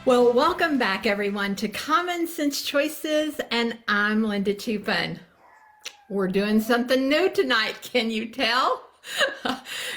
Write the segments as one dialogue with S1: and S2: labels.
S1: Well, welcome back, everyone, to Common Sense Choices, and I'm Linda Toupin. We're doing something new tonight, can you tell?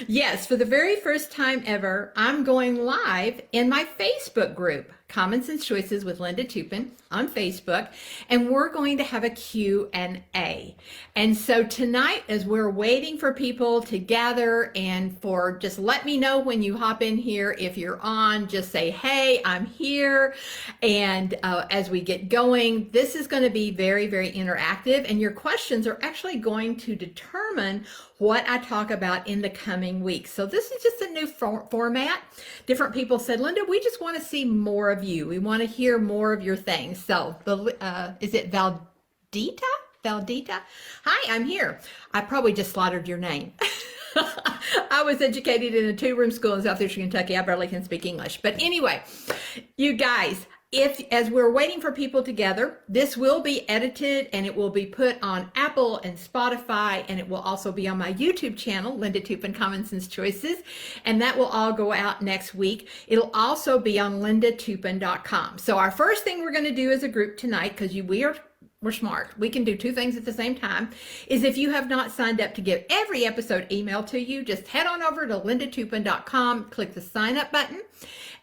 S1: Yes, for the very first time ever, I'm going live in my Facebook group, Common Sense Choices with Linda Toupin on Facebook, and we're going to have a Q&A. And so tonight, as we're waiting for people to gather and for just let me know when you hop in here, if you're on, just say, hey, I'm here. And as we get going, this is going to be very, very interactive, and your questions are actually going to determine what I talk about in the coming weeks. So this is just a new format. Different people said, Linda, we just want to see more of you. We want to hear more of your things. So is it Valdita? Valdita? Hi, I'm here. I probably just slaughtered your name. I was educated in a 2-room school in Southeastern Kentucky. I barely can speak English. But anyway, you guys, as we're waiting for people to gather, this will be edited and it will be put on Apple and Spotify, and it will also be on my YouTube channel, Linda Toupin Common Sense Choices, and that will all go out next week. It'll also be on lindatoupin.com. So our first thing we're going to do as a group tonight, because we're smart, we can do 2 things at the same time, is if you have not signed up to get every episode emailed to you, just head on over to lindatoupin.com, click the sign up button,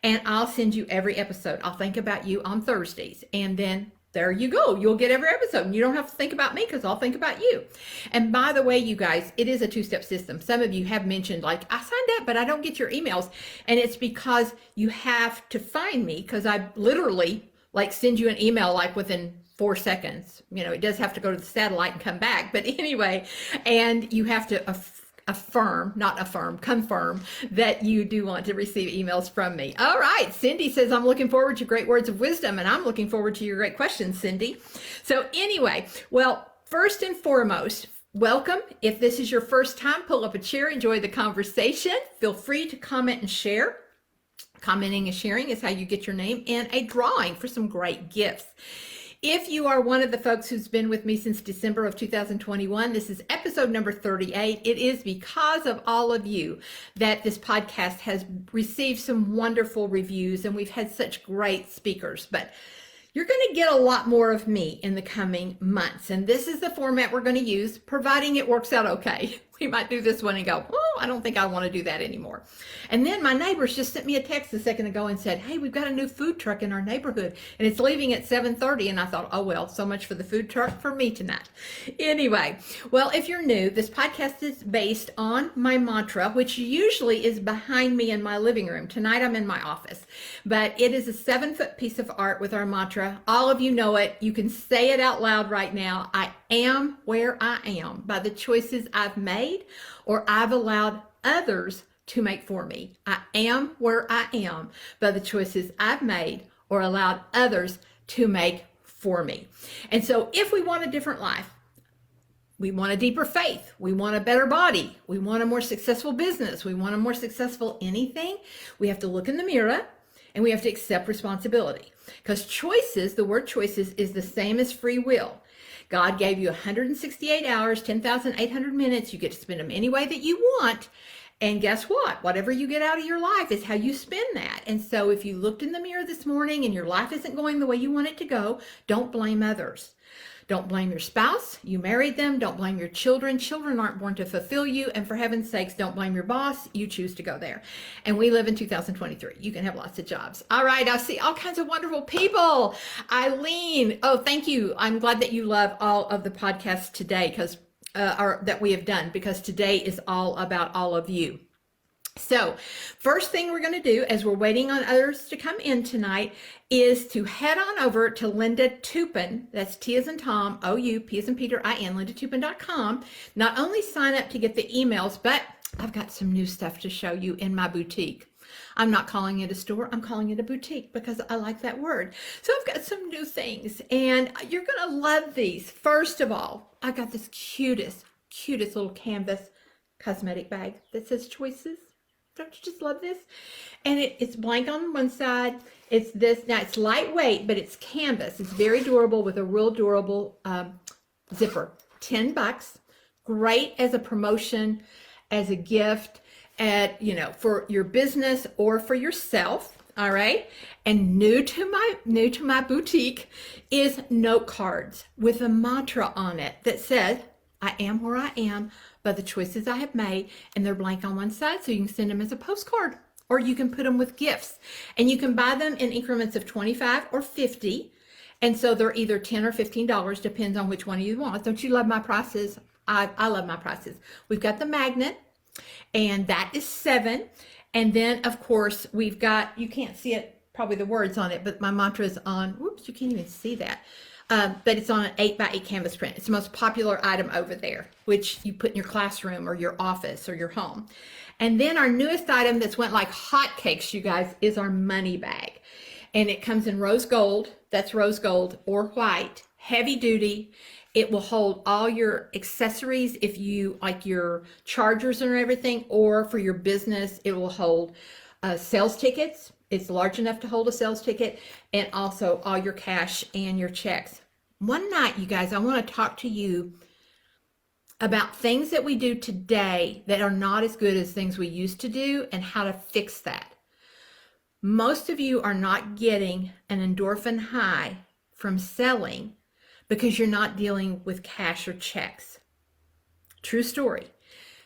S1: and I'll send you every episode. I'll think about you on Thursdays, and then there you go. You'll get every episode, and you don't have to think about me because I'll think about you. And by the way, you guys, it is a 2-step system. Some of you have mentioned, like, I signed up, but I don't get your emails. And it's because you have to find me, because I literally send you an email within 4 seconds. It does have to go to the satellite and come back. But anyway, and you have to confirm that you do want to receive emails from me. All right. Cindy says, I'm looking forward to great words of wisdom, and I'm looking forward to your great questions, Cindy. So anyway, well, first and foremost, welcome. If this is your first time, pull up a chair, enjoy the conversation. Feel free to comment and share. Commenting and sharing is how you get your name in a drawing for some great gifts. If you are one of the folks who's been with me since December of 2021, this is episode number 38. It is because of all of you that this podcast has received some wonderful reviews, and we've had such great speakers. But you're going to get a lot more of me in the coming months. And this is the format we're going to use, providing it works out okay. We might do this one and go, oh, I don't think I want to do that anymore. And then my neighbors just sent me a text a second ago and said, hey, we've got a new food truck in our neighborhood, and it's leaving at 7:30. And I thought, oh, well, so much for the food truck for me tonight. Anyway, well, if you're new, this podcast is based on my mantra, which usually is behind me in my living room. Tonight I'm in my office, but it is a 7-foot piece of art with our mantra. All of you know it. You can say it out loud right now. I am where I am by the choices I've made or I've allowed others to make for me. I am where I am by the choices I've made or allowed others to make for me. And so if we want a different life, we want a deeper faith, we want a better body, we want a more successful business, we want a more successful anything, we have to look in the mirror and we have to accept responsibility. Because choices, the word choices, is the same as free will. God gave you 168 hours, 10,800 minutes. You get to spend them any way that you want. And guess what? Whatever you get out of your life is how you spend that. And so if you looked in the mirror this morning and your life isn't going the way you want it to go, don't blame others. Don't blame your spouse. You married them. Don't blame your children. Children aren't born to fulfill you. And for heaven's sakes, don't blame your boss. You choose to go there. And we live in 2023. You can have lots of jobs. All right. I see all kinds of wonderful people. Eileen. Oh, thank you. I'm glad that you love all of the podcasts today that we have done, because today is all about all of you. So first thing we're going to do as we're waiting on others to come in tonight is to head on over to Linda Toupin. That's T as in Tom, O-U, P as in Peter, I-N, lindatoupin.com. Not only sign up to get the emails, but I've got some new stuff to show you in my boutique. I'm not calling it a store. I'm calling it a boutique because I like that word. So I've got some new things and you're going to love these. First of all, I got this cutest little canvas cosmetic bag that says choices. Don't you just love this? And it's blank on one side. It's this. Now it's lightweight, but it's canvas. It's very durable with a real durable zipper. $10. Great as a promotion, as a gift, for your business or for yourself. All right. And new to my boutique is note cards with a mantra on it that says, I am where I am by the choices I have made, and they're blank on one side, so you can send them as a postcard, or you can put them with gifts, and you can buy them in increments of 25 or 50. And so they're either $10 or $15, depends on which one you want. Don't you love my prices? I love my prices. We've got the magnet, and that is $7. And then, of course, we've got, you can't see it, probably the words on it, but my mantra is on, whoops, you can't even see that. But it's on an 8x8 canvas print. It's the most popular item over there, which you put in your classroom or your office or your home. And then our newest item that's went like hotcakes, you guys, is our money bag. And it comes in rose gold, that's rose gold, or white, heavy duty. It will hold all your accessories if you like your chargers and everything, or for your business, it will hold sales tickets. It's large enough to hold a sales ticket, and also all your cash and your checks. One night, you guys, I want to talk to you about things that we do today that are not as good as things we used to do and how to fix that. Most of you are not getting an endorphin high from selling because you're not dealing with cash or checks. True story.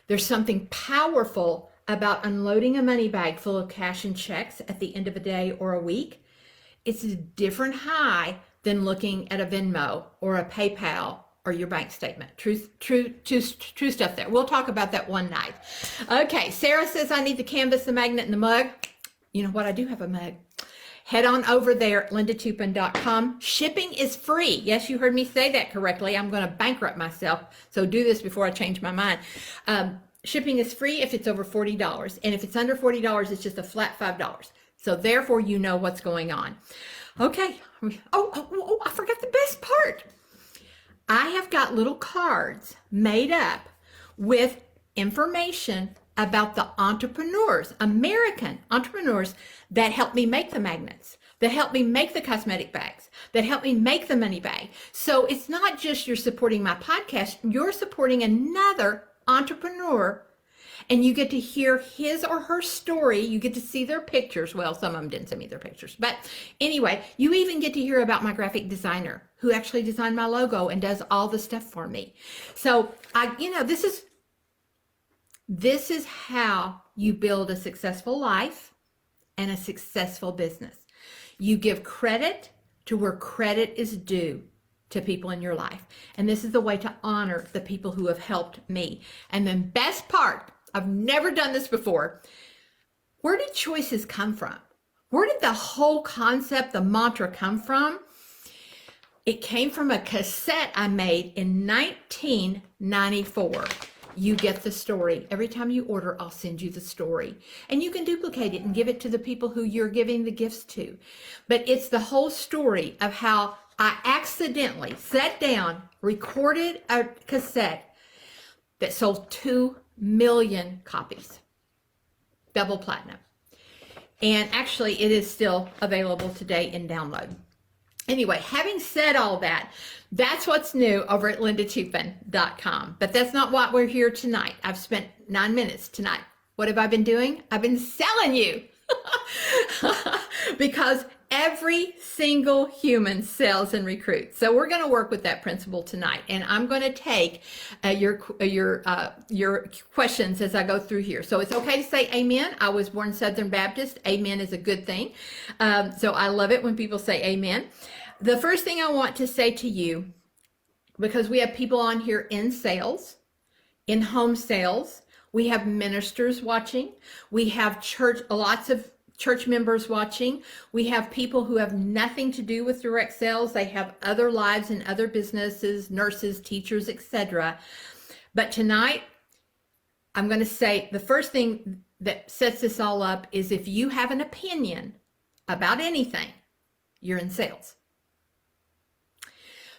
S1: There's something powerful about unloading a money bag full of cash and checks at the end of a day or a week. It's a different high than looking at a Venmo or a PayPal or your bank statement. True stuff there. We'll talk about that one night. Okay, Sarah says I need the canvas, the magnet, and the mug. You know what? I do have a mug. Head on over there at lindatoupin.com. Shipping is free. Yes, you heard me say that correctly. I'm going to bankrupt myself, so do this before I change my mind. Shipping is free if it's over $40, and if it's under $40, it's just a flat $5. So therefore, you know what's going on. Okay. Oh, I forgot the best part. I have got little cards made up with information about the entrepreneurs, American entrepreneurs that helped me make the magnets, that helped me make the cosmetic bags, that helped me make the money bag. So it's not just you're supporting my podcast, you're supporting another entrepreneur, and you get to hear his or her story. You get to see their pictures. Well, some of them didn't send me their pictures, but anyway, you even get to hear about my graphic designer who actually designed my logo and does all the stuff for me. So this is how you build a successful life and a successful business. You give credit to where credit is due to people in your life. And this is the way to honor the people who have helped me. And then best part, I've never done this before. Where did choices come from? Where did the whole concept, the mantra come from? It came from a cassette I made in 1994. You get the story. Every time you order, I'll send you the story. And you can duplicate it and give it to the people who you're giving the gifts to. But it's the whole story of how I accidentally sat down, recorded a cassette that sold 2 million copies. Double platinum. And actually, it is still available today in download. Anyway, having said all that, that's what's new over at lindatoupin.com. But that's not what we're here tonight. I've spent 9 minutes tonight. What have I been doing? I've been selling you. Because every single human sells and recruits. So we're going to work with that principle tonight. And I'm going to take your questions as I go through here. So it's okay to say amen. I was born Southern Baptist. Amen is a good thing. So I love it when people say amen. The first thing I want to say to you, because we have people on here in sales, in home sales, we have ministers watching, we have lots of church members watching, we have people who have nothing to do with direct sales, they have other lives in other businesses, nurses, teachers, etc. But tonight, I'm going to say the first thing that sets this all up is if you have an opinion about anything, you're in sales.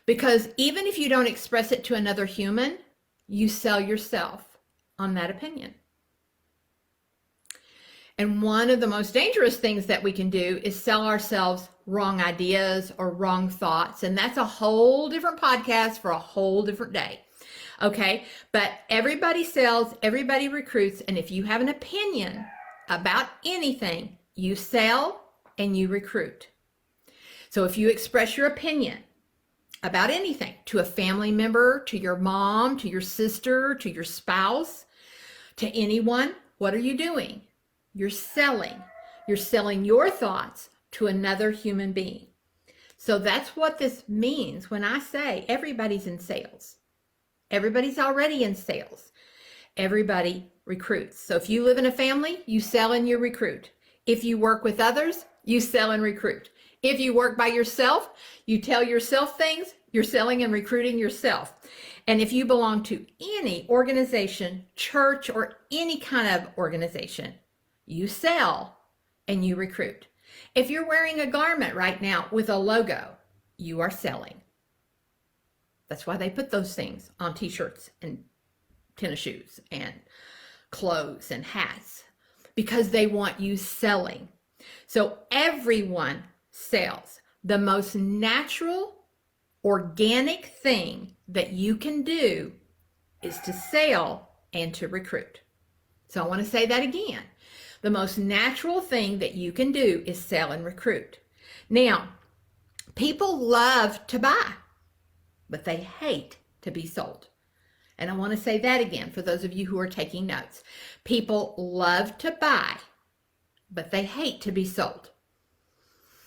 S1: Because even if you don't express it to another human, you sell yourself on that opinion. And one of the most dangerous things that we can do is sell ourselves wrong ideas or wrong thoughts. And that's a whole different podcast for a whole different day. Okay. But everybody sells, everybody recruits. And if you have an opinion about anything, you sell and you recruit. So if you express your opinion about anything to a family member, to your mom, to your sister, to your spouse, to anyone, what are you doing? You're selling. You're selling your thoughts to another human being. So that's what this means when I say everybody's in sales. Everybody's already in sales. Everybody recruits. So if you live in a family, you sell and you recruit. If you work with others, you sell and recruit. If you work by yourself, you tell yourself things, you're selling and recruiting yourself. And if you belong to any organization, church, or any kind of organization, you sell and you recruit. If you're wearing a garment right now with a logo, you are selling. That's why they put those things on t-shirts and tennis shoes and clothes and hats, because they want you selling. So everyone sells. The most natural, organic thing that you can do is to sell and to recruit. So I want to say that again. The most natural thing that you can do is sell and recruit. Now, people love to buy, but they hate to be sold. And I want to say that again for those of you who are taking notes. People love to buy, but they hate to be sold.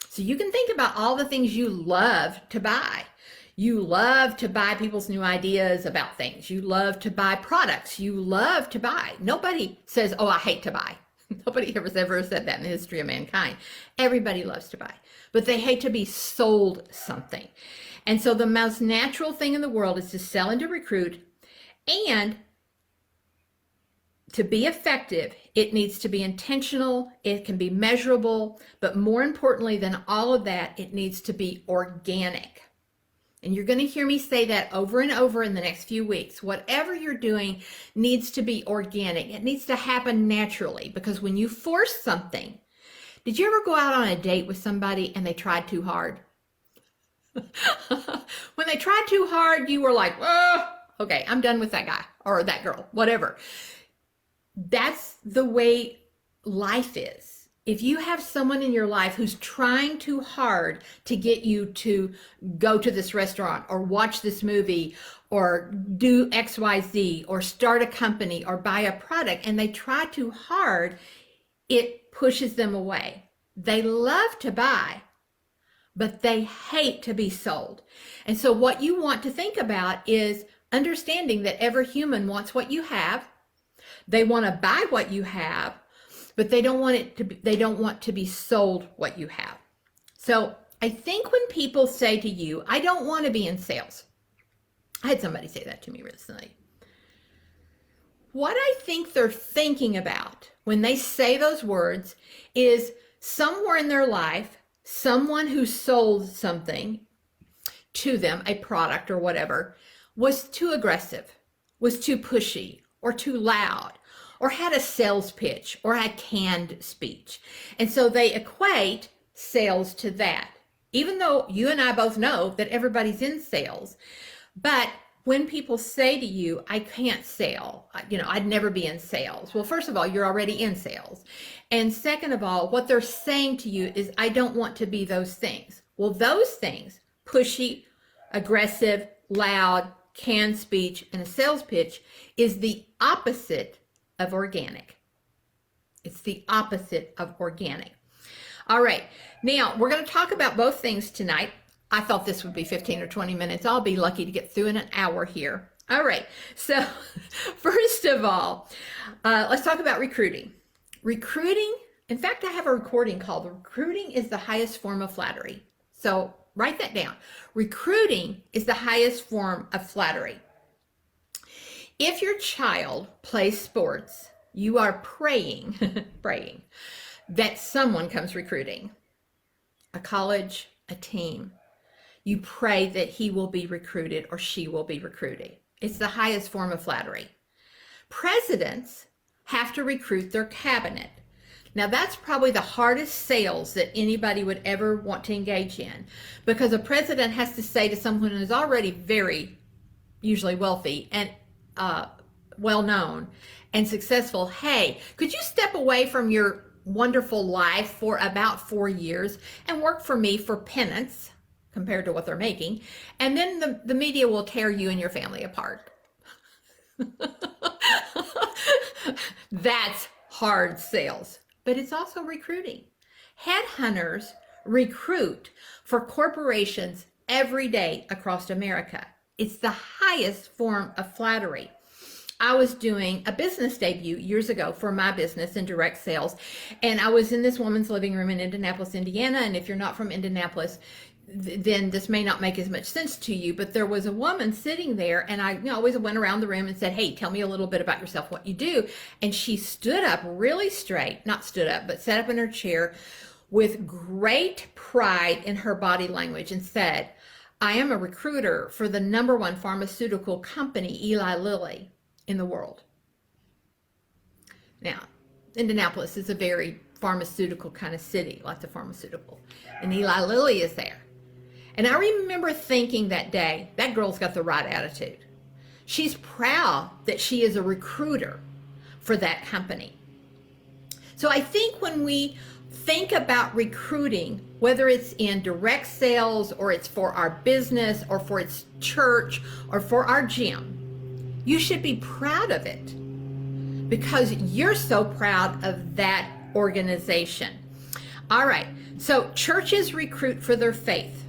S1: So you can think about all the things you love to buy. You love to buy people's new ideas about things. You love to buy products. You love to buy. Nobody says, oh, I hate to buy. Nobody ever said that in the history of mankind. Everybody loves to buy, but they hate to be sold something. And so the most natural thing in the world is to sell and to recruit. And to be effective, it needs to be intentional, it can be measurable, but more importantly than all of that, it needs to be organic. And you're going to hear me say that over and over in the next few weeks. Whatever you're doing needs to be organic. It needs to happen naturally, because when you force something, did you ever go out on a date with somebody and they tried too hard? When they tried too hard, you were like, oh, okay, I'm done with that guy or that girl, whatever. That's the way life is. If you have someone in your life who's trying too hard to get you to go to this restaurant or watch this movie or do XYZ or start a company or buy a product, and they try too hard, it pushes them away. They love to buy, but they hate to be sold. And so what you want to think about is understanding that every human wants what you have. They want to buy what you have, but they don't want to be sold what you have. So I think when people say to you, I don't want to be in sales. I had somebody say that to me recently. What I think they're thinking about when they say those words is somewhere in their life, someone who sold something to them, a product or whatever, was too aggressive, was too pushy, or too loud, or had a sales pitch, or had canned speech. And so they equate sales to that, even though you and I both know that everybody's in sales. But when people say to you, I can't sell, I'd never be in sales. Well, first of all, you're already in sales. And second of all, what they're saying to you is, I don't want to be those things. Well, those things, pushy, aggressive, loud, canned speech, and a sales pitch, is the opposite of organic. It's the opposite of organic. All right, now we're going to talk about both things tonight. I thought this would be 15 or 20 minutes. I'll be lucky to get through in an hour here. All right, so first of all, let's talk about recruiting. Recruiting, in fact, I have a recording called Recruiting is the Highest Form of Flattery. So write that down. Recruiting is the highest form of flattery. If your child plays sports, you are praying that someone comes recruiting. A college, a team. You pray that he will be recruited or she will be recruited. It's the highest form of flattery. Presidents have to recruit their cabinet. Now that's probably the hardest sales that anybody would ever want to engage in, because a president has to say to someone who is already very, usually wealthy and well-known and successful, hey, could you step away from your wonderful life for about 4 years and work for me for penance compared to what they're making. And then the media will tear you and your family apart. That's hard sales, but it's also recruiting. Headhunters recruit for corporations every day across America. It's the highest form of flattery. I was doing a business debut years ago for my business in direct sales, and I was in this woman's living room in Indianapolis, Indiana. And if you're not from Indianapolis, then this may not make as much sense to you, but there was a woman sitting there, and I always went around the room and said, hey, tell me a little bit about yourself, what you do. And she stood up really straight, not stood up, but sat up in her chair with great pride in her body language and said, I am a recruiter for the #1 pharmaceutical company, Eli Lilly, in the world. Now, Indianapolis is a very pharmaceutical kind of city, lots of pharmaceutical, and Eli Lilly is there. And I remember thinking that day, that girl's got the right attitude. She's proud that she is a recruiter for that company. So I think when we think about recruiting, whether it's in direct sales or it's for our business or for its church or for our gym, you should be proud of it because you're so proud of that organization. All right, so churches recruit for their faith.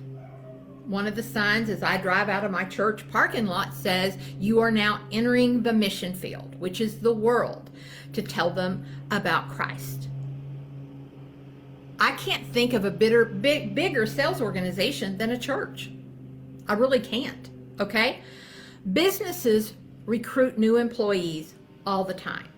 S1: One of the signs as I drive out of my church parking lot says, you are now entering the mission field, which is the world, to tell them about Christ. I can't think of a bigger sales organization than a church. I really can't, okay? Businesses recruit new employees all the time.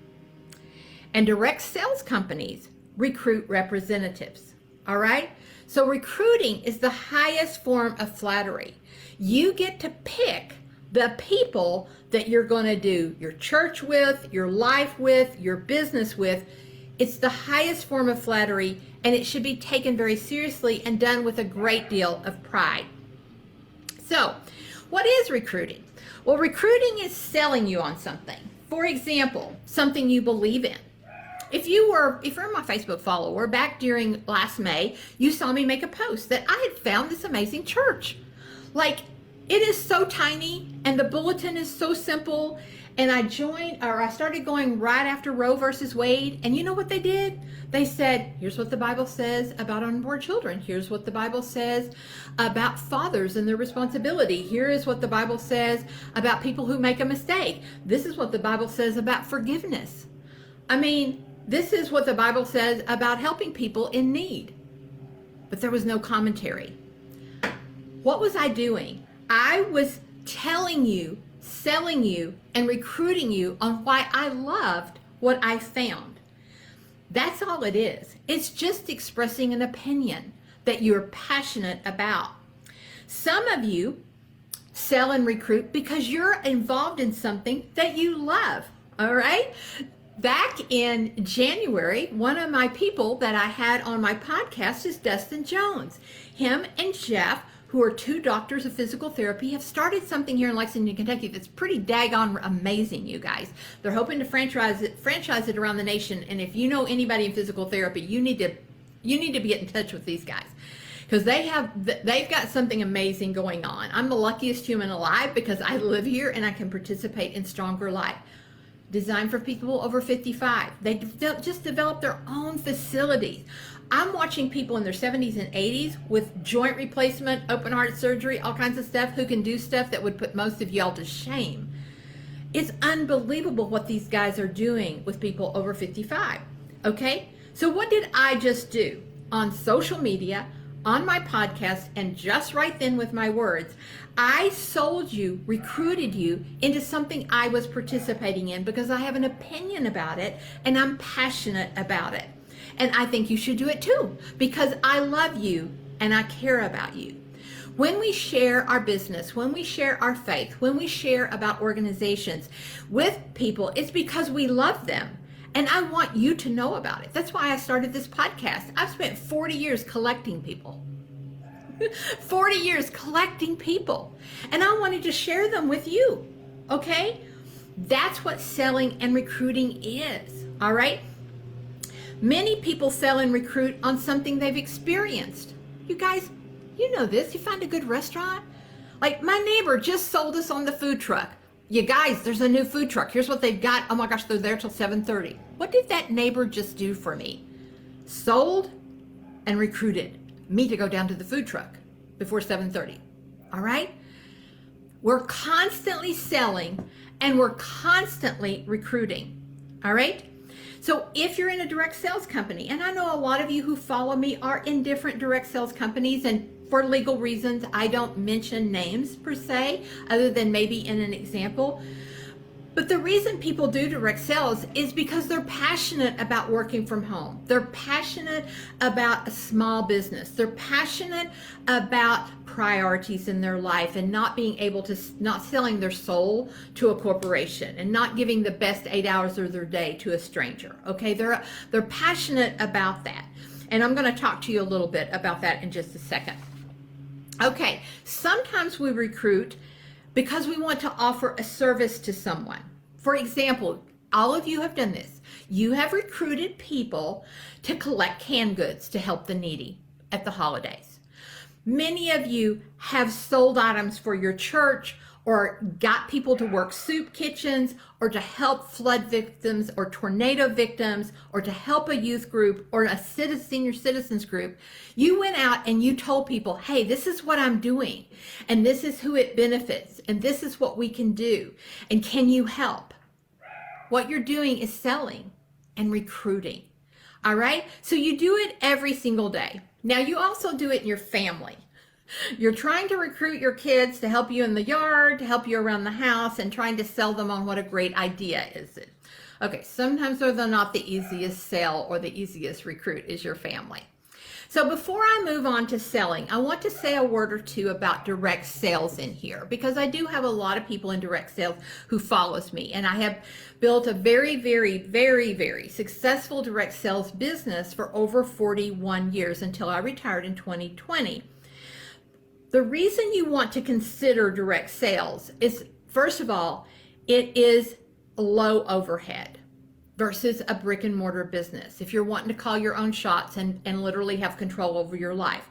S1: And direct sales companies recruit representatives, all right? So recruiting is the highest form of flattery. You get to pick the people that you're going to do your church with, your life with, your business with. It's the highest form of flattery, and it should be taken very seriously and done with a great deal of pride. So, what is recruiting? Well, recruiting is selling you on something. For example, something you believe in. If you're my Facebook follower, back during last May, you saw me make a post that I had found this amazing church. Like, it is so tiny and the bulletin is so simple. And I started going right after Roe versus Wade. And you know what they did? They said, here's what the Bible says about unborn children. Here's what the Bible says about fathers and their responsibility. Here is what the Bible says about people who make a mistake. This is what the Bible says about forgiveness. I mean, this is what the Bible says about helping people in need. But there was no commentary. What was I doing? I was telling you, selling you, and recruiting you on why I loved what I found. That's all it is. It's just expressing an opinion that you're passionate about. Some of you sell and recruit because you're involved in something that you love, all right? Back in January, one of my people that I had on my podcast is Dustin Jones. Him and Jeff, who are 2 doctors of physical therapy, have started something here in Lexington, Kentucky that's pretty daggone amazing, you guys. They're hoping to franchise it around the nation. And if you know anybody in physical therapy, you need to get in touch with these guys because they've got something amazing going on. I'm the luckiest human alive because I live here and I can participate in Stronger Life. Designed for people over 55. They just developed their own facilities. I'm watching people in their 70s and 80s with joint replacement, open heart surgery, all kinds of stuff, who can do stuff that would put most of y'all to shame. It's unbelievable what these guys are doing with people over 55, okay? So what did I just do? On social media, on my podcast, and just right then with my words, I sold you, recruited you into something I was participating in because I have an opinion about it and I'm passionate about it. And I think you should do it too because I love you and I care about you. When we share our business, when we share our faith, when we share about organizations with people, it's because we love them. And I want you to know about it. That's why I started this podcast. I've spent 40 years collecting people. 40 years collecting people. And I wanted to share them with you. Okay? That's what selling and recruiting is. All right? Many people sell and recruit on something they've experienced. You guys, you know this. You find a good restaurant. Like my neighbor just sold us on the food truck. You guys, there's a new food truck. Here's what they've got. Oh my gosh, they're there till 7:30. What did that neighbor just do for me? Sold and recruited me to go down to the food truck before 7:30. All right? We're constantly selling and we're constantly recruiting. All right? So if you're in a direct sales company, and I know a lot of you who follow me are in different direct sales companies, and for legal reasons, I don't mention names per se, other than maybe in an example. But the reason people do direct sales is because they're passionate about working from home. They're passionate about a small business. They're passionate about priorities in their life and not being able to, not selling their soul to a corporation and not giving the best 8 hours of their day to a stranger. Okay, they're passionate about that. And I'm going to talk to you a little bit about that in just a second. Okay, sometimes we recruit because we want to offer a service to someone. For example, all of you have done this. You have recruited people to collect canned goods to help the needy at the holidays. Many of you have sold items for your church or got people to work soup kitchens or to help flood victims or tornado victims or to help a youth group or a senior citizens group. You went out and you told people, hey, this is what I'm doing and this is who it benefits and this is what we can do and can you help? What you're doing is selling and recruiting. All right? So you do it every single day. Now you also do it in your family. You're trying to recruit your kids to help you in the yard, to help you around the house, and trying to sell them on what a great idea is it. Okay, sometimes they're not the easiest sell or the easiest recruit is your family. So before I move on to selling, I want to say a word or two about direct sales in here because I do have a lot of people in direct sales who follows me, and I have built a very, very, very, very successful direct sales business for over 41 years until I retired in 2020. The reason you want to consider direct sales is, first of all, it is low overhead versus a brick and mortar business. If you're wanting to call your own shots and literally have control over your life,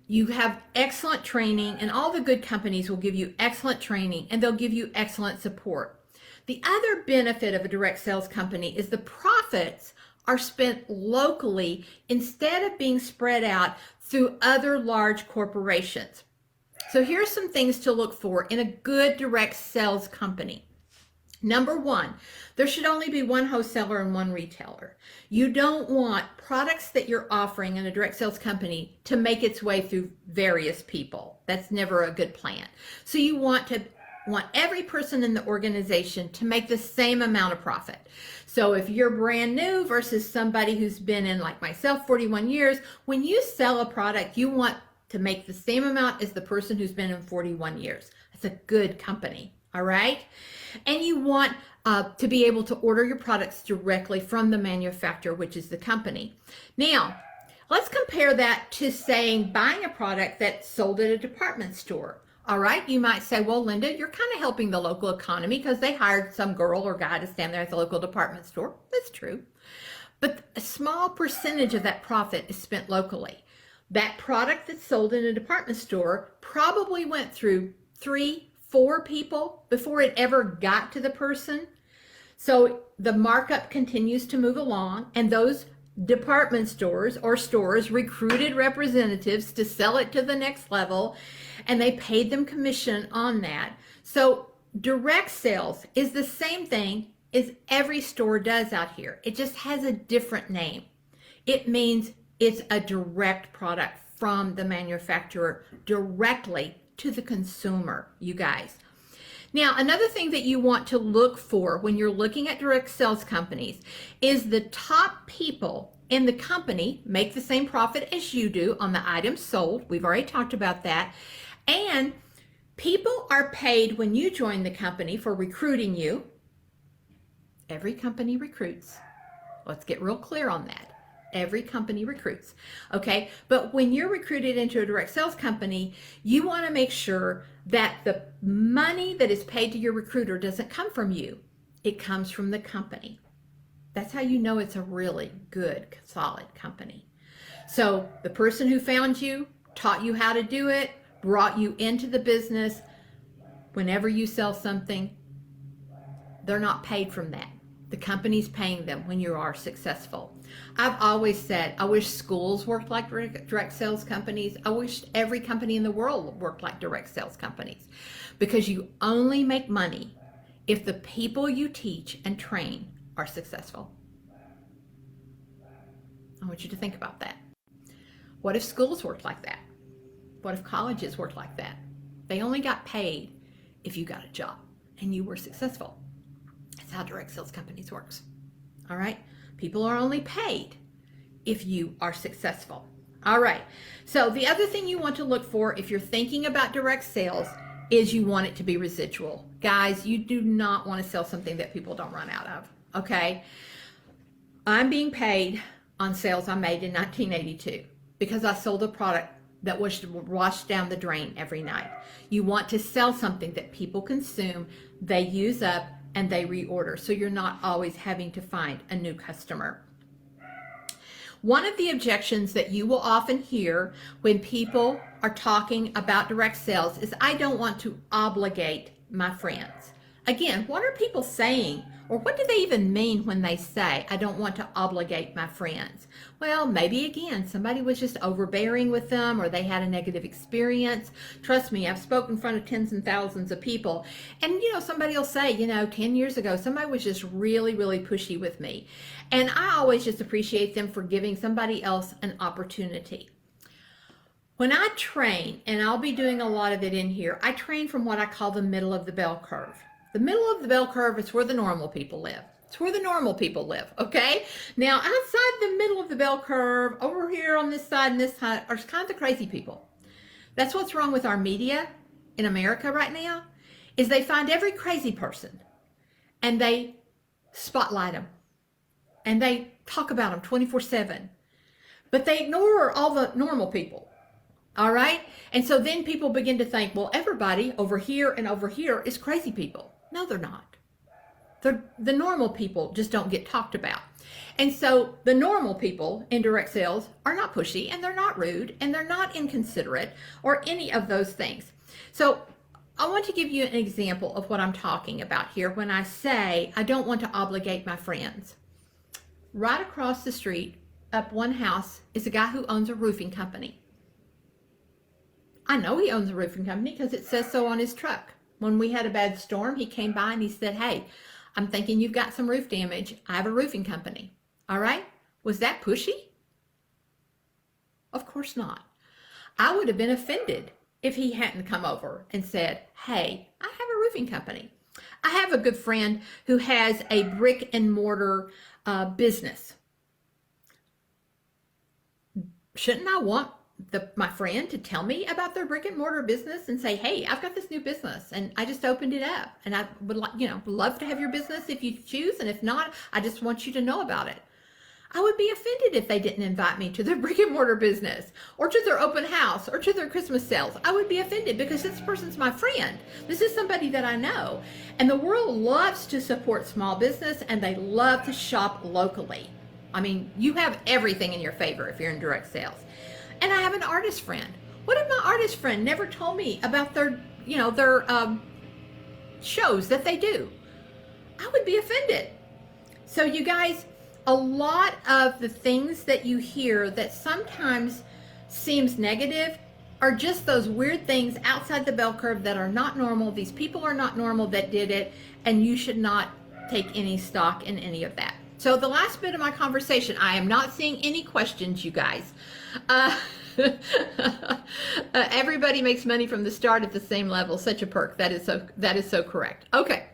S1: you have excellent training, and all the good companies will give you excellent training and they'll give you excellent support. The other benefit of a direct sales company is the profits are spent locally instead of being spread out through other large corporations. So here's some things to look for in a good direct sales company. Number one, there should only be one wholesaler and one retailer. You don't want products that you're offering in a direct sales company to make its way through various people. That's never a good plan. So you want every person in the organization to make the same amount of profit. So if you're brand new versus somebody who's been in, like myself, 41 years, when you sell a product, you want to make the same amount as the person who's been in 41 years. That's a good company, all right? And you want to be able to order your products directly from the manufacturer, which is the company. Now, let's compare that to saying buying a product that's sold at a department store. All right, you might say, well, Linda, you're kind of helping the local economy because they hired some girl or guy to stand there at the local department store. That's true. But a small percentage of that profit is spent locally. That product that's sold in a department store probably went through 3-4 people before it ever got to the person. So the markup continues to move along, and those department stores or stores recruited representatives to sell it to the next level, and they paid them commission on that. So direct sales is the same thing as every store does out here. It just has a different name. It means it's a direct product from the manufacturer directly to the consumer, you guys. Now, another thing that you want to look for when you're looking at direct sales companies is the top people in the company make the same profit as you do on the items sold. We've already talked about that. And people are paid when you join the company for recruiting you. Every company recruits. Let's get real clear on that. Every company recruits, okay? But when you're recruited into a direct sales company, you want to make sure that the money that is paid to your recruiter doesn't come from you. It comes from the company. That's how you know it's a really good, solid company. So the person who found you, taught you how to do it, brought you into the business. Whenever you sell something, they're not paid from that. The company's paying them when you are successful. I've always said, I wish schools worked like direct sales companies. I wish every company in the world worked like direct sales companies, because you only make money if the people you teach and train are successful. I want you to think about that. What if schools worked like that? What if colleges worked like that? They only got paid if you got a job and you were successful. That's how direct sales companies works. All right? People are only paid if you are successful. All right. So the other thing you want to look for if you're thinking about direct sales is you want it to be residual. Guys, you do not want to sell something that people don't run out of. Okay? I'm being paid on sales I made in 1982 because I sold a product that was washed down the drain every night. You want to sell something that people consume, they use up, and they reorder, so you're not always having to find a new customer. One of the objections that you will often hear when people are talking about direct sales is, I don't want to obligate my friends. Again, what are people saying? Or what do they even mean when they say, I don't want to obligate my friends? Well, maybe again, somebody was just overbearing with them, or they had a negative experience. Trust me, I've spoken in front of tens and thousands of people. And, somebody will say, 10 years ago, somebody was just really, really pushy with me. And I always just appreciate them for giving somebody else an opportunity. When I train, and I'll be doing a lot of it in here, I train from what I call the middle of the bell curve. The middle of the bell curve is where the normal people live. It's where the normal people live, okay? Now, outside the middle of the bell curve, over here on this side and this side, are kind of the crazy people. That's what's wrong with our media in America right now, is they find every crazy person, and they spotlight them, and they talk about them 24/7. But they ignore all the normal people, all right? And so then people begin to think, well, everybody over here and over here is crazy people. No, they're not. The normal people just don't get talked about. And so the normal people in direct sales are not pushy, and they're not rude, and they're not inconsiderate, or any of those things. So I want to give you an example of what I'm talking about here when I say I don't want to obligate my friends. Right across the street, up one house, is a guy who owns a roofing company. I know he owns a roofing company because it says so on his truck. When we had a bad storm, he came by and he said, hey, I'm thinking you've got some roof damage. I have a roofing company. All right? Was that pushy? Of course not. I would have been offended if he hadn't come over and said, hey, I have a roofing company. I have a good friend who has a brick and mortar business. Shouldn't I want my friend to tell me about their brick and mortar business and say, hey, I've got this new business and I just opened it up, and I would love to have your business if you choose, and if not, I just want you to know about it. I would be offended if they didn't invite me to their brick and mortar business, or to their open house, or to their Christmas sales. I would be offended because this person's my friend. This is somebody that I know. And the world loves to support small business, and they love to shop locally. I mean, you have everything in your favor if you're in direct sales. And I have an artist friend. What if my artist friend never told me about their shows that they do? I would be offended. So you guys, a lot of the things that you hear that sometimes seems negative are just those weird things outside the bell curve that are not normal. These people are not normal that did it, and you should not take any stock in any of that. So the last bit of my conversation, I am not seeing any questions, you guys. Everybody makes money from the start at the same level. Such a perk. That is so correct. Okay.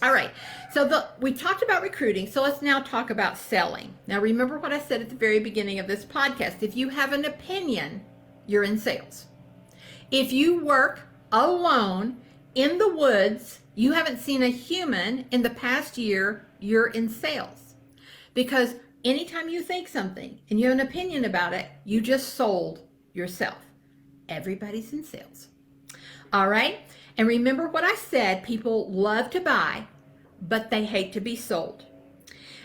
S1: All right. So we talked about recruiting. So let's now talk about selling. Now remember what I said at the very beginning of this podcast. If you have an opinion, you're in sales. If you work alone in the woods, you haven't seen a human in the past year, you're in sales. Because anytime you think something and you have an opinion about it, you just sold yourself. Everybody's in sales. All right? And remember what I said, people love to buy, but they hate to be sold.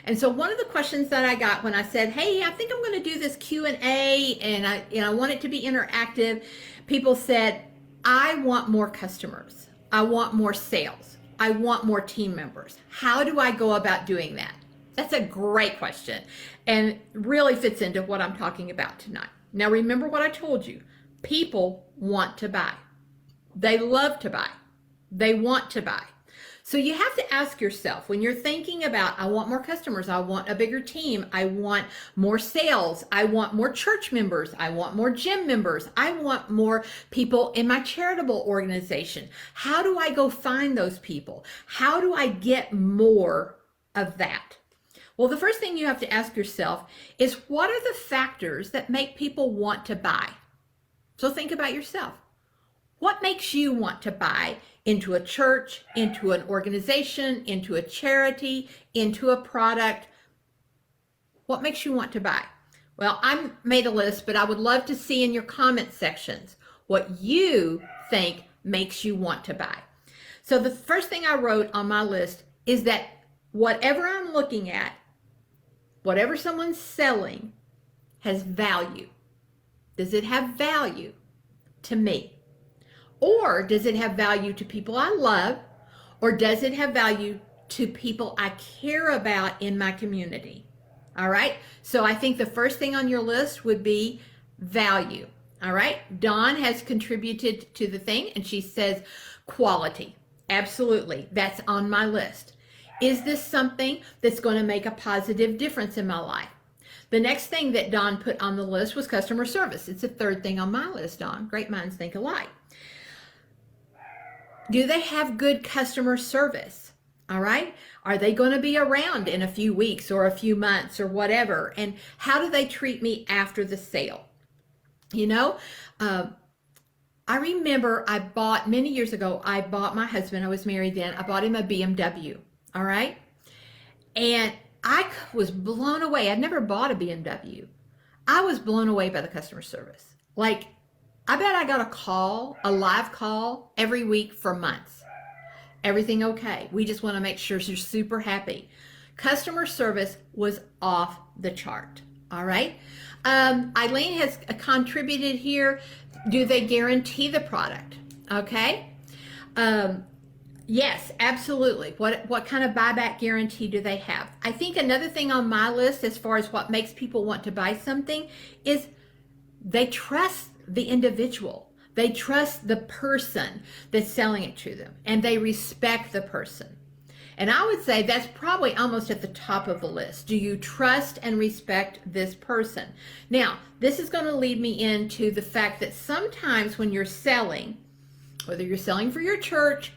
S1: And so one of the questions that I got when I said, hey, I think I'm going to do this Q&A and I want it to be interactive, people said, I want more customers. I want more sales. I want more team members. How do I go about doing that? That's a great question and really fits into what I'm talking about tonight. Now, remember what I told you. People want to buy. They love to buy. They want to buy. So you have to ask yourself when you're thinking about, I want more customers, I want a bigger team, I want more sales, I want more church members, I want more gym members, I want more people in my charitable organization. How do I go find those people? How do I get more of that? Well, the first thing you have to ask yourself is, what are the factors that make people want to buy? So think about yourself. What makes you want to buy into a church, into an organization, into a charity, into a product? What makes you want to buy? Well, I made a list, but I would love to see in your comment sections what you think makes you want to buy. So the first thing I wrote on my list is that whatever I'm looking at, whatever someone's selling, has value. Does it have value to me? Or does it have value to people I love? Or does it have value to people I care about in my community? All right. So I think the first thing on your list would be value. All right. Dawn has contributed to the thing and she says quality. Absolutely. That's on my list. Is this something that's going to make a positive difference in my life? The next thing that Dawn put on the list was customer service. It's the third thing on my list, Dawn. Great minds think alike. Do they have good customer service? All right. Are they going to be around in a few weeks or a few months or whatever? And how do they treat me after the sale? You know, I remember I bought many years ago, I bought my husband, I was married then, I bought him a BMW. All right. And I was blown away. I'd never bought a BMW. I was blown away by the customer service. Like, I bet I got a call, a live call every week for months. Everything okay? We just want to make sure you're super happy. Customer service was off the chart. All right. Eileen has contributed here. Do they guarantee the product? Okay. Yes, absolutely. What kind of buyback guarantee do they have? I think another thing on my list as far as what makes people want to buy something is they trust the individual. They trust the person that's selling it to them, and they respect the person. And I would say that's probably almost at the top of the list. Do you trust and respect this person? Now, this is going to lead me into the fact that sometimes when you're selling, whether you're selling for your church,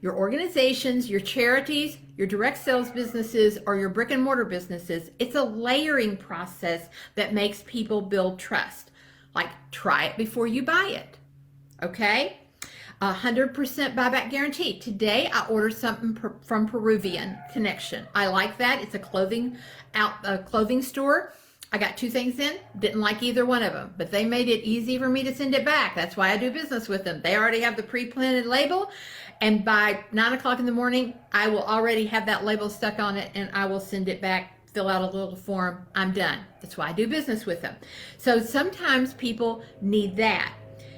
S1: your organizations, your charities, your direct sales businesses, or your brick and mortar businesses, it's a layering process that makes people build trust. Like, try it before you buy it. Okay? 100% buyback guarantee. Today, I ordered something from Peruvian Connection. I like that. It's a clothing store. I got 2 things in. Didn't like either one of them, but they made it easy for me to send it back. That's why I do business with them. They already have the pre-printed label, and by 9 o'clock in the morning, I will already have that label stuck on it, and I will send it back, fill out a little form. I'm done. That's why I do business with them. So sometimes people need that.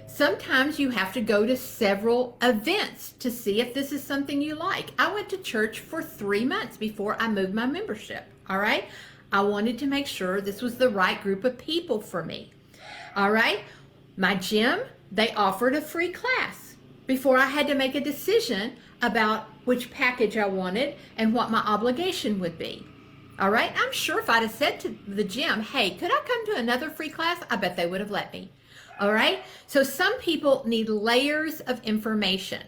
S1: Sometimes you have to go to several events to see if this is something you like. I went to church for 3 months before I moved my membership. All right. I wanted to make sure this was the right group of people for me. All right. My gym, they offered a free class before I had to make a decision about which package I wanted and what my obligation would be. All right. I'm sure if I'd have said to the gym, hey, could I come to another free class? I bet they would have let me. All right. So some people need layers of information.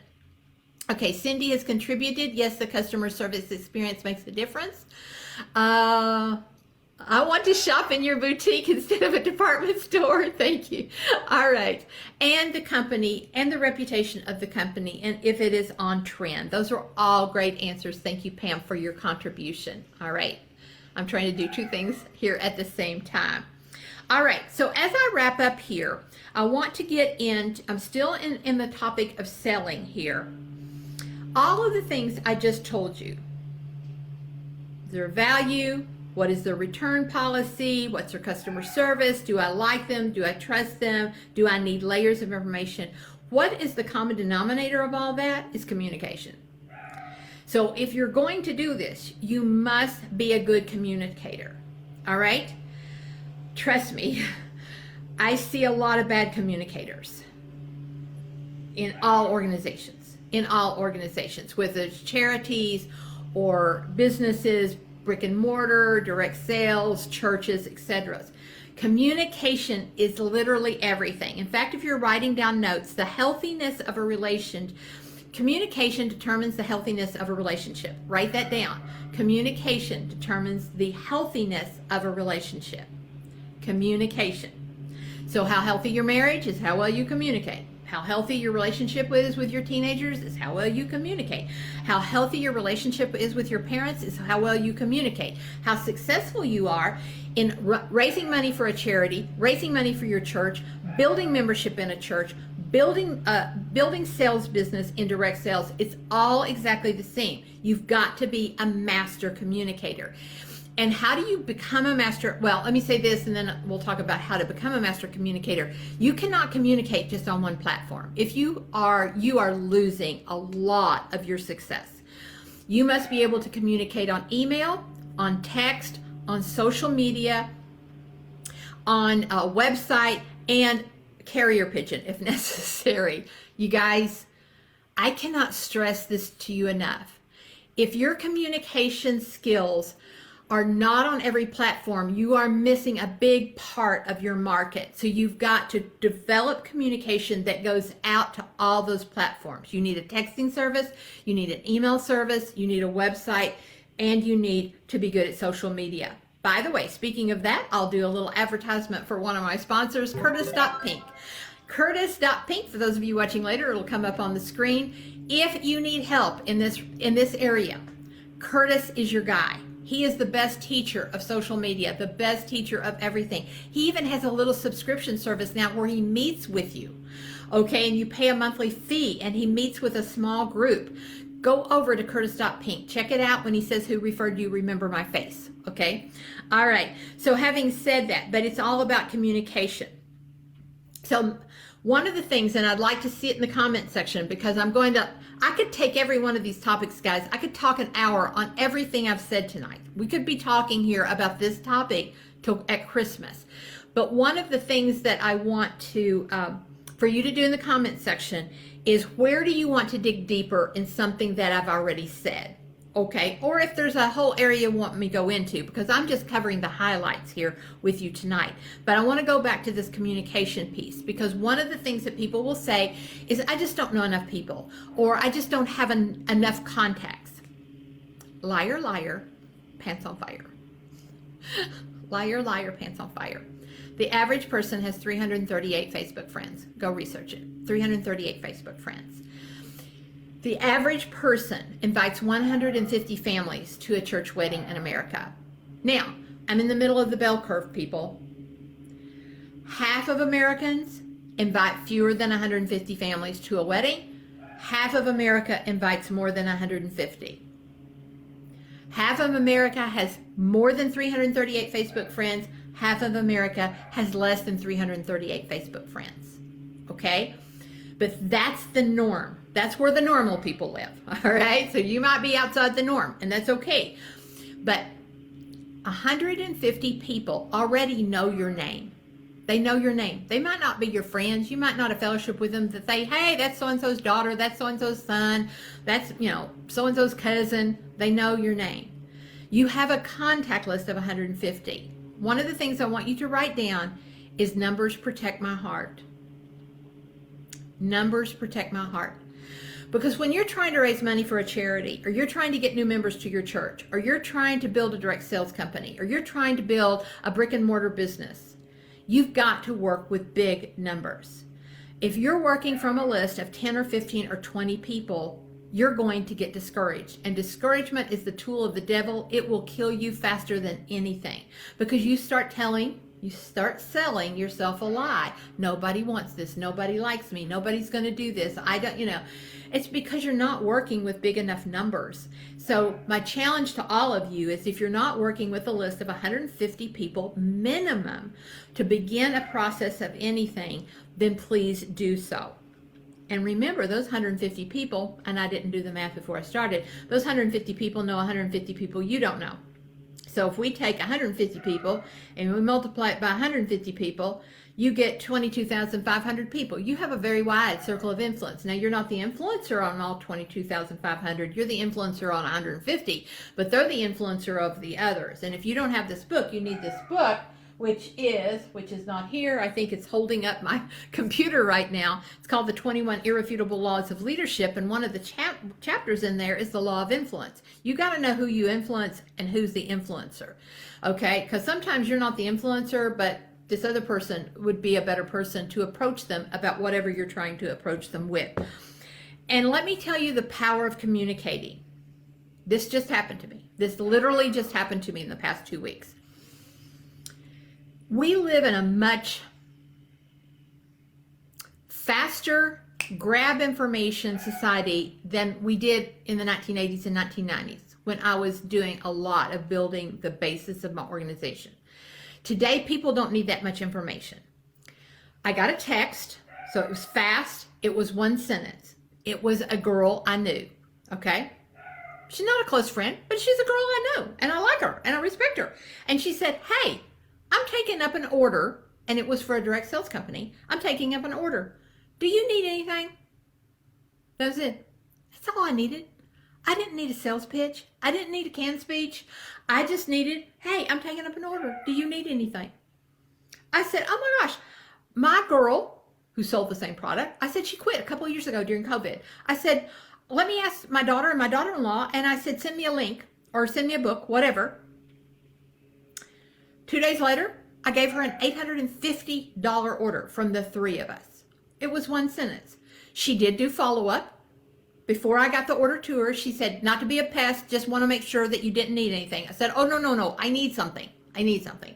S1: Okay. Cindy has contributed. Yes, the customer service experience makes a difference. I want to shop in your boutique instead of a department store. Thank you. All right. And the company and the reputation of the company, and if it is on trend. Those are all great answers. Thank you, Pam, for your contribution. All right. I'm trying to do 2 things here at the same time. All right. So as I wrap up here, I want to get in, I'm still in the topic of selling here. All of the things I just told you, their value? What is their return policy? What's their customer service? Do I like them? Do I trust them? Do I need layers of information? What is the common denominator of all that? Is communication. So if you're going to do this, you must be a good communicator. All right? Trust me, I see a lot of bad communicators in all organizations, whether it's charities or businesses, brick and mortar, direct sales, churches, etc. Communication is literally everything. In fact, if you're writing down notes, the healthiness of a communication determines the healthiness of a relationship. Write that down. Communication determines the healthiness of a relationship. Communication. So how healthy your marriage is how well you communicate. How healthy your relationship is with your teenagers is how well you communicate. How healthy your relationship is with your parents is how well you communicate. How successful you are in raising money for a charity, raising money for your church, building membership in a church, building sales business in direct sales. It's all exactly the same. You've got to be a master communicator. And how do you become a master? Well, let me say this and then we'll talk about how to become a master communicator. You cannot communicate just on one platform. If you are losing a lot of your success. You must be able to communicate on email, on text, on social media, on a website, and carrier pigeon if necessary. You guys, I cannot stress this to you enough. If your communication skills are not on every platform, you are missing a big part of your market. So you've got to develop communication that goes out to all those platforms. You need a texting service, you need an email service, you need a website, and you need to be good at social media. By the way, speaking of that, I'll do a little advertisement for one of my sponsors, Curtis.pink. Curtis.pink, for those of you watching later, it'll come up on the screen. If you need help in this area, Curtis is your guy. He is the best teacher of social media, the best teacher of everything. He even has a little subscription service now where he meets with you, okay? And you pay a monthly fee and he meets with a small group. Go over to Curtis.pink. Check it out. When he says who referred you, remember my face, okay? All right, so having said that, but it's all about communication. So one of the things, and I'd like to see it in the comment section because I could take every one of these topics, guys. I could talk an hour on everything I've said tonight. We could be talking here about this topic at Christmas. But one of the things that I want to, for you to do in the comment section is where do you want to dig deeper in something that I've already said? Okay, or if there's a whole area you want me to go into, because I'm just covering the highlights here with you tonight. But I want to go back to this communication piece, because one of the things that people will say is, I just don't know enough people, or I just don't have enough contacts. Liar, liar, pants on fire. Liar, liar, pants on fire. The average person has 338 Facebook friends. Go research it. 338 Facebook friends. The average person invites 150 families to a church wedding in America. Now, I'm in the middle of the bell curve, people. Half of Americans invite fewer than 150 families to a wedding. Half of America invites more than 150. Half of America has more than 338 Facebook friends. Half of America has less than 338 Facebook friends. Okay? But that's the norm. That's where the normal people live, all right? So you might be outside the norm, and that's okay. But 150 people already know your name. They know your name. They might not be your friends. You might not have fellowship with them to say, hey, that's so-and-so's daughter, that's so-and-so's son, that's, so-and-so's cousin. They know your name. You have a contact list of 150. One of the things I want you to write down is numbers protect my heart. Numbers protect my heart. Because when you're trying to raise money for a charity, or you're trying to get new members to your church, or you're trying to build a direct sales company, or you're trying to build a brick and mortar business, you've got to work with big numbers. If you're working from a list of 10 or 15 or 20 people, you're going to get discouraged. And discouragement is the tool of the devil. It will kill you faster than anything. Because you start telling You start selling yourself a lie. Nobody wants this. Nobody likes me. Nobody's going to do this. I don't, it's because you're not working with big enough numbers. So my challenge to all of you is, if you're not working with a list of 150 people minimum to begin a process of anything, then please do so. And remember, those 150 people, and I didn't do the math before I started, those 150 people know 150 people you don't know. So if we take 150 people and we multiply it by 150 people, you get 22,500 people. You have a very wide circle of influence. Now, you're not the influencer on all 22,500. You're the influencer on 150, but they're the influencer of the others. And if you don't have this book, you need this book, which is not here. I think it's holding up my computer right now. It's called The 21 Irrefutable Laws of Leadership, and one of the chapters in there is the law of influence. You got to know who you influence and who's the influencer, okay? Because sometimes you're not the influencer, but this other person would be a better person to approach them about whatever you're trying to approach them with. And let me tell you the power of communicating. This just happened to me. This literally just happened to me in the past 2 weeks. We live in a much faster grab information society than we did in the 1980s and 1990s, when I was doing a lot of building the basis of my organization. Today, people don't need that much information. I got a text, so it was fast. It was one sentence. It was a girl I knew, okay? She's not a close friend, but she's a girl I know, and I like her, and I respect her. And she said, hey, I'm taking up an order, and it was for a direct sales company. I'm taking up an order. Do you need anything? That was it. That's all I needed. I didn't need a sales pitch. I didn't need a canned speech. I just needed, hey, I'm taking up an order. Do you need anything? I said, oh my gosh, my girl who sold the same product, I said she quit a couple of years ago during COVID. I said, let me ask my daughter and my daughter-in-law, and I said, send me a link or send me a book, whatever. 2 days later, I gave her an $850 order from the three of us. It was one sentence. She did do follow-up. Before I got the order to her, she said, not to be a pest, just want to make sure that you didn't need anything. I said, oh, no, I need something. I need something.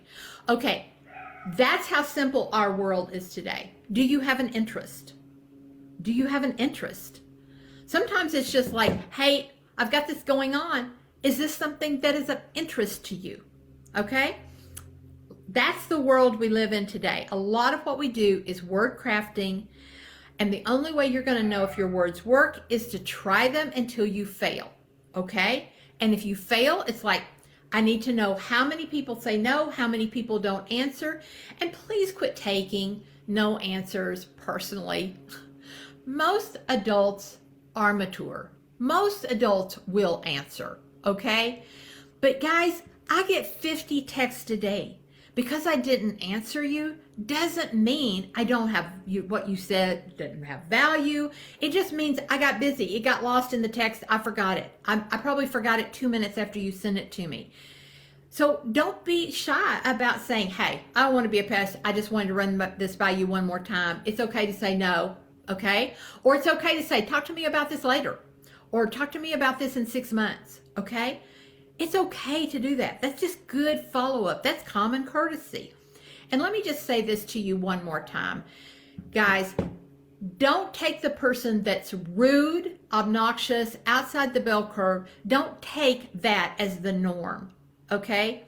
S1: Okay, that's how simple our world is today. Do you have an interest? Do you have an interest? Sometimes it's just like, hey, I've got this going on. Is this something that is of interest to you? Okay? That's the world we live in today. A lot of what we do is word crafting, and the only way you're going to know if your words work is to try them until you fail, okay? And if you fail, it's like, I need to know how many people say no, how many people don't answer, and please quit taking no answers personally. Most adults are mature. Most adults will answer, okay? But guys, I get 50 texts a day. Because I didn't answer you doesn't mean I don't have what you said didn't have value. It just means I got busy. It got lost in the text. I forgot it. I probably forgot it 2 minutes after you sent it to me. So don't be shy about saying, hey, I don't want to be a pest. I just wanted to run this by you one more time. It's okay to say no, okay? Or it's okay to say, talk to me about this later. Or talk to me about this in 6 months, okay? It's okay to do that. That's just good follow-up. That's common courtesy. And let me just say this to you one more time. Guys, don't take the person that's rude, obnoxious, outside the bell curve. Don't take that as the norm, okay?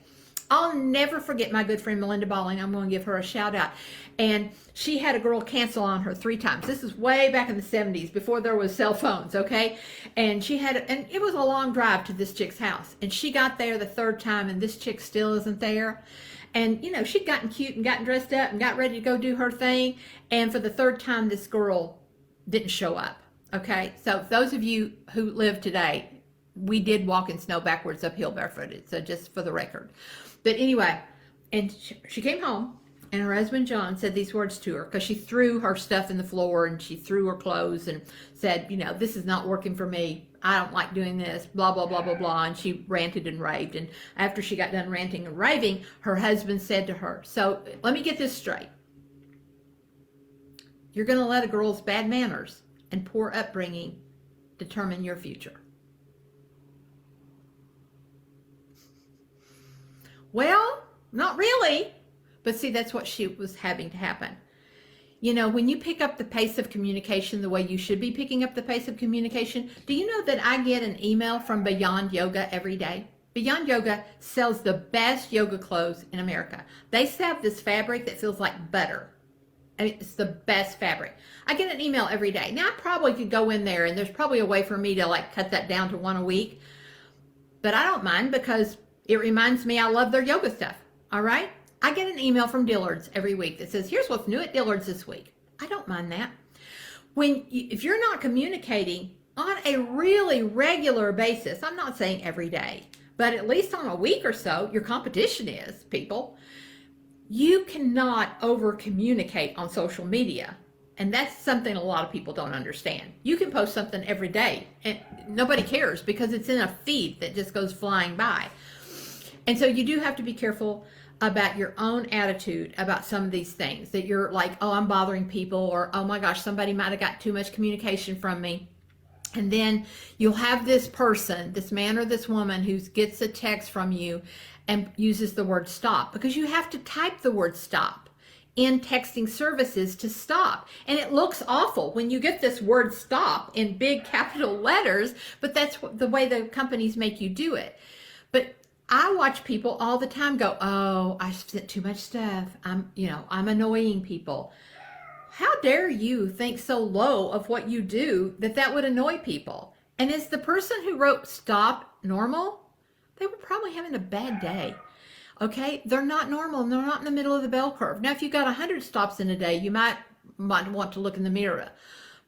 S1: I'll never forget my good friend Melinda Balling. I'm going to give her a shout out. And she had a girl cancel on her 3 times. This is way back in the 70s, before there was cell phones, okay? And and it was a long drive to this chick's house. And she got there the 3rd time, and this chick still isn't there. And, she'd gotten cute and gotten dressed up and got ready to go do her thing. And for the 3rd time, this girl didn't show up, okay? So those of you who live today, we did walk in snow backwards uphill barefooted. So just for the record. But anyway, and she came home, and her husband John said these words to her, because she threw her stuff in the floor and she threw her clothes and said, this is not working for me. I don't like doing this, blah, blah, blah, blah, blah. And she ranted and raved. And after she got done ranting and raving, her husband said to her, so let me get this straight. You're going to let a girl's bad manners and poor upbringing determine your future. Well, not really, But see, that's what she was having to happen. You know, when you pick up the pace of communication the way you should be picking up the pace of communication, do you know that I get an email from Beyond Yoga every day? Beyond Yoga sells the best yoga clothes in America. They sell this fabric that feels like butter. I mean, it's the best fabric. I get an email every day. Now, I probably could go in there and there's probably a way for me to like cut that down to one a week. But I don't mind because it reminds me I love their yoga stuff. All right? I get an email from Dillard's every week that says, here's what's new at Dillard's this week. I don't mind that. If you're not communicating on a really regular basis, I'm not saying every day, but at least on a week or so, your competition is, people, you cannot over communicate on social media. And that's something a lot of people don't understand. You can post something every day and nobody cares because it's in a feed that just goes flying by. And so you do have to be careful about your own attitude about some of these things, that you're like, oh, I'm bothering people, or oh my gosh, somebody might have got too much communication from me. And then you'll have this person, this man or this woman, who gets a text from you and uses the word stop, because you have to type the word stop in texting services to stop. And it looks awful when you get this word stop in big capital letters, but that's the way the companies make you do it. But I watch people all the time go, oh, I sent too much stuff. I'm annoying people. How dare you think so low of what you do that would annoy people? And is the person who wrote stop normal? They were probably having a bad day. Okay, they're not normal. They're not in the middle of the bell curve. Now, if you got 100 stops in a day, you might want to look in the mirror.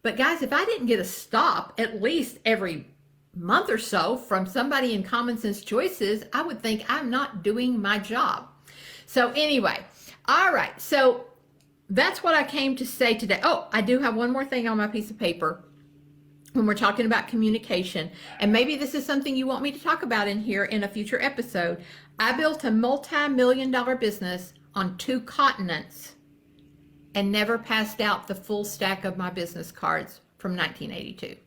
S1: But guys, if I didn't get a stop at least every month or so from somebody in Common Sense Choices, I would think I'm not doing my job. So anyway, all right. So that's what I came to say today. Oh, I do have one more thing on my piece of paper when we're talking about communication. And maybe this is something you want me to talk about in here in a future episode. I built a multi-million-dollar business on 2 continents and never passed out the full stack of my business cards from 1982.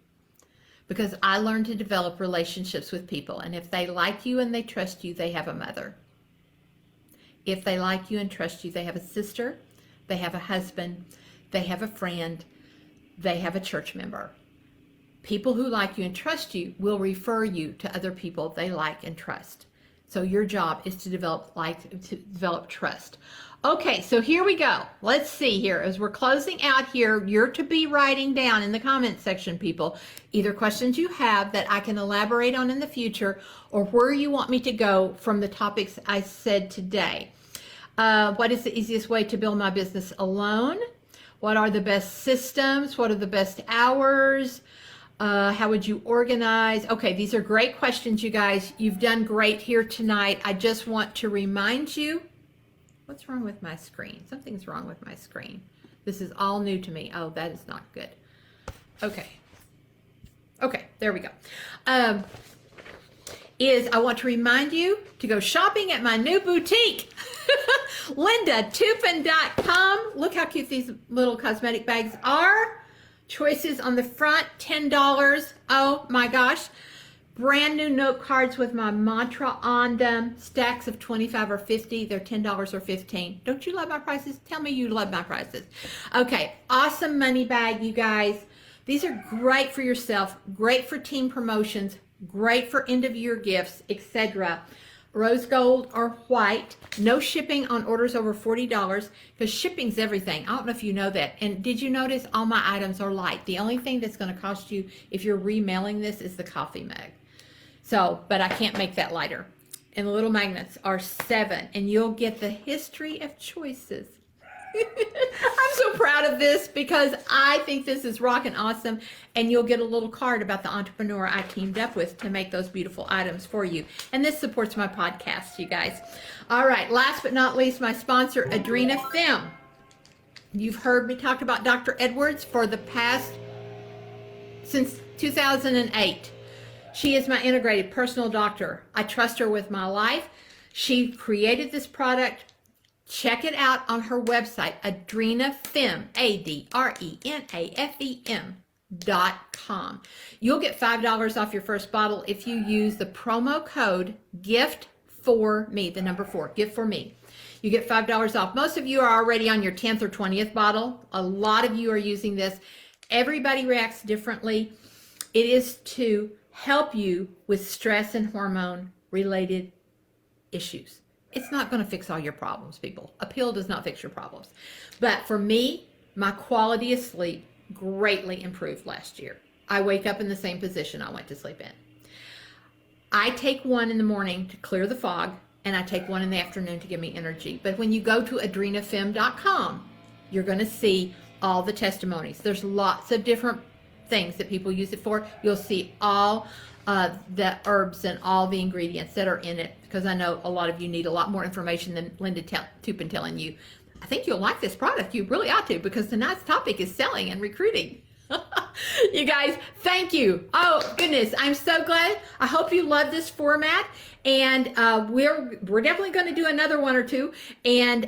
S1: Because I learned to develop relationships with people. And if they like you and they trust you, they have a mother. If they like you and trust you, they have a sister, they have a husband, they have a friend, they have a church member. People who like you and trust you will refer you to other people they like and trust. So your job is to develop trust. Okay, so here we go. Let's see here. As we're closing out here, you're to be writing down in the comment section, people, either questions you have that I can elaborate on in the future, or where you want me to go from the topics I said today. What is the easiest way to build my business alone? What are the best systems? What are the best hours? How would you organize? Okay, these are great questions, you guys. You've done great here tonight. I just want to remind you, what's wrong with my screen? Something's wrong with my screen. This is all new to me. Oh, that is not good. Okay, there we go. I want to remind you to go shopping at my new boutique, LindaToupin.com. Look how cute these little cosmetic bags are. Choices on the front, $10. Oh my gosh. Brand new note cards with my mantra on them. Stacks of 25 or 50. They're $10 or 15. Don't you love my prices? Tell me you love my prices. Okay, awesome money bag, you guys. These are great for yourself, great for team promotions, great for end of year gifts, etc. Rose gold or white. No shipping on orders over $40 because shipping's everything. I don't know if you know that. And did you notice all my items are light? The only thing that's going to cost you if you're remailing this is the coffee mug. So, but I can't make that lighter. And the little magnets are $7, and you'll get the history of choices. I'm so proud of this because I think this is rockin' awesome, and you'll get a little card about the entrepreneur I teamed up with to make those beautiful items for you. And this supports my podcast, you guys. All right, last but not least, my sponsor, Adrena Fem. You've heard me talk about Dr. Edwards for the past, since 2008. She is my integrated personal doctor. I trust her with my life. She created this product. Check it out on her website, AdrenaFem, AdrenaFem.com. You'll get $5 off your first bottle if you use the promo code GIFT4ME, the number 4, GIFT4ME. You get $5 off. Most of you are already on your 10th or 20th bottle. A lot of you are using this. Everybody reacts differently. It is to help you with stress and hormone related issues. It's not going to fix all your problems, people. A pill does not fix your problems. But for me, my quality of sleep greatly improved last year. I wake up in the same position I went to sleep in. I take one in the morning to clear the fog, and I take one in the afternoon to give me energy. But when you go to adrenafem.com, you're going to see all the testimonies. There's lots of different things that people use it for. You'll see all the herbs and all the ingredients that are in it, because I know a lot of you need a lot more information than Linda Toupin telling you. I think you'll like this product. You really ought to, because tonight's topic is selling and recruiting. You guys, thank you. Oh goodness, I'm so glad. I hope you love this format, and we're definitely going to do another one or two. And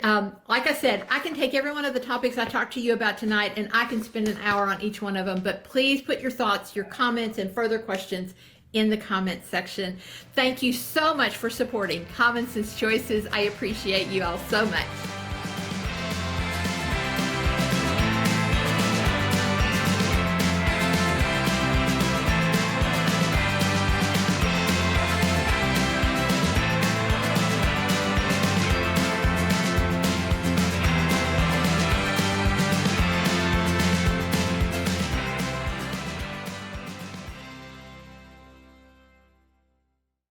S1: like I said, I can take every one of the topics I talked to you about tonight, and I can spend an hour on each one of them. But please put your thoughts, your comments, and further questions in the comment section. Thank you so much for supporting Common Sense Choices. I appreciate you all so much.